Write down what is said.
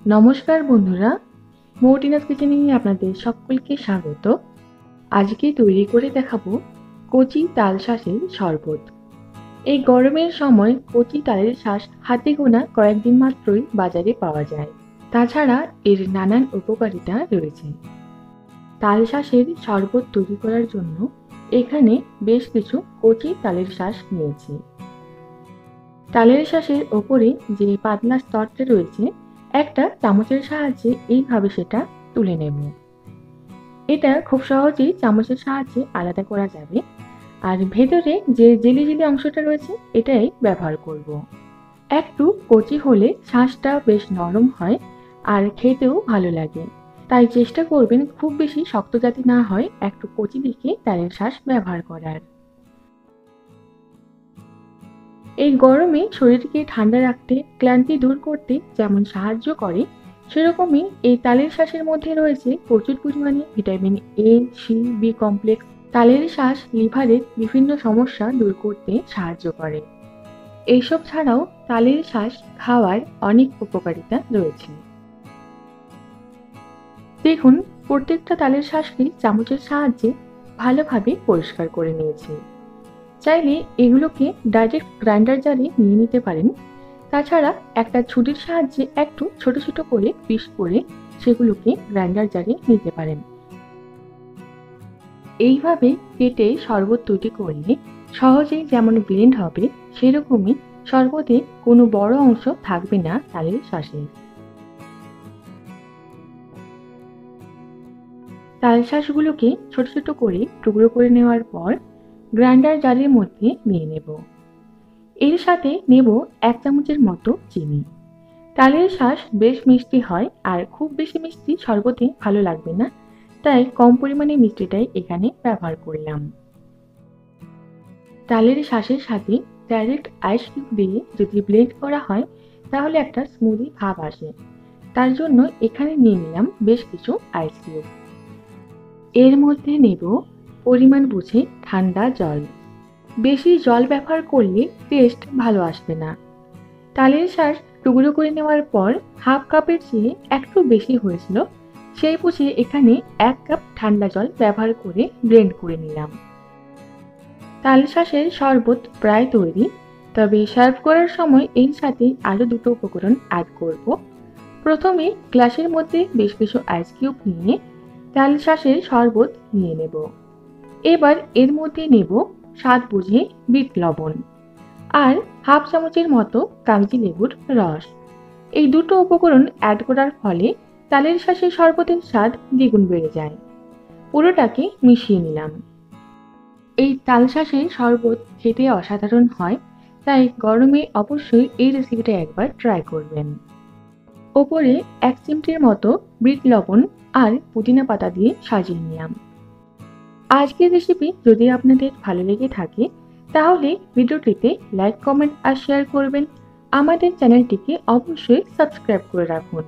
নমস্কার বন্ধুরা, মৌটিনাস কিচেনে আপনাদের সকলকে স্বাগত। আজকে তৈরি করে দেখাবো কচি তাল শাঁসের শরবত। এই গরমের সময় কচি তালের শাঁস হাতে গোনা কয়েকদিন মাত্রই বাজারে পাওয়া যায়। তাছাড়া এর নানান উপকারিতা রয়েছে। তাল শাঁসের শরবত তৈরি করার জন্য এখানে বেশ কিছু কচি তালের শাঁস নিয়েছি। তালের শাঁসের ওপরে যে পাতলা স্তরটা রয়েছে, একটা চামচের সাহায্যে এইভাবে সেটা তুলে নেব। এটা খুব সহজেই চামচের সাহায্যে আলাদা করা যাবে। আর ভেতরে যে জেলি জেলি অংশটা রয়েছে এটাই ব্যবহার করব। একটু কচি হলে শাঁসটা বেশ নরম হয় আর খেতেও ভালো লাগে। তাই চেষ্টা করবেন খুব বেশি শক্ত যাতে না হয়, একটু কচি দেখে তালের শাঁস ব্যবহার করার। এই গরমে শরীরকে ঠান্ডা রাখতে, ক্লান্তি দূর করতে যেমন সাহায্য করে, সেরকমই এই তালের শাঁসের মধ্যে রয়েছে প্রচুর পরিমাণে vitamin A, C, B complex. তালের শাঁস লিভারের বিভিন্ন সমস্যা দূর করতে সাহায্য করে। এইসব ছাড়াও তালের শাঁস খাওয়ার অনেক উপকারিতা রয়েছে। দেখুন, প্রত্যেকটা তালের শাঁসকে চামচের সাহায্যে ভালোভাবে পরিষ্কার করে নিয়েছি। চাইলে এগুলোকে ডাইরেক্ট গ্রাইন্ডার জারে নিয়ে নিতে পারেন। তাছাড়া একটা ছুরির সাহায্যে একটু ছোট ছোট করে পিস করে সেগুলোকে গ্রাইন্ডার জারে নিতে পারেন। এইভাবে কেটে শরবত তৈরি করলে সহজেই যেমন ব্লেন্ড হবে, সেরকমই শরবতে কোনো বড় অংশ থাকবে না তালের শাঁসে। তাল শাঁসগুলোকে ছোট ছোট করে টুকরো করে নেওয়ার পর গ্রাইন্ডার জারের মধ্যে নিয়ে নেব। এর সাথে নেব 1 চামচের মতো চিনি। তালের শাঁস বেশ মিষ্টি হয় আর খুব বেশি মিষ্টি শরবতে ভালো লাগবে না, তাই কম পরিমাণে মিষ্টিটাই এখানে ব্যবহার করলাম। তালের শাঁসের সাথে ডাইরেক্ট আইস কিউব দিয়ে যদি ব্লেন্ড করা হয় তাহলে একটা স্মুদি ভাব আসে। তার জন্য এখানে নিয়ে নিলাম বেশ কিছু আইস কিউব। এর মধ্যে নেব পরিমাণ বুঝে ঠান্ডা জল। বেশি জল ব্যবহার করলে টেস্ট ভালো আসবে না। তালের শাঁস টুকরো করে নেওয়ার পর হাফ কাপের চেয়ে একটু বেশি হয়েছিল, সেই বুঝে এখানে 1 কাপ ঠান্ডা জল ব্যবহার করে ব্লেন্ড করে নিলাম। তাল শাঁসের শরবত প্রায় তৈরি, তবে সার্ভ করার সময় এর সাথে আরও দুটো উপকরণ অ্যাড করব। প্রথমে গ্লাসের মধ্যে বেশ কিছু আইস কিউব নিয়ে তাল শাঁসের শরবত নিয়ে নেব। এবার এর মধ্যে নেব স্বাদ বুঝে বিট লবণ আর হাফ চামচের মতো কাগজি লেবুর রস। এই দুটো উপকরণ অ্যাড করার ফলে তালের শাঁসের শরবতের স্বাদ দ্বিগুণ বেড়ে যায়। পুরোটাকে মিশিয়ে নিলাম। এই তাল শাঁসের শরবত খেতে অসাধারণ হয়, তাই গরমে অবশ্যই এই রেসিপিটা একবার ট্রাই করবেন। ওপরে 1 চিমটির মতো বিট লবণ আর পুদিনা পাতা দিয়ে সাজিয়ে নিলাম। আজকের রেসিপি যদি আপনাদের ভালো লেগে থাকে তাহলে ভিডিওটিতে লাইক, কমেন্ট আর শেয়ার করবেন। আমাদের চ্যানেলটিকে অবশ্যই সাবস্ক্রাইব করে রাখুন।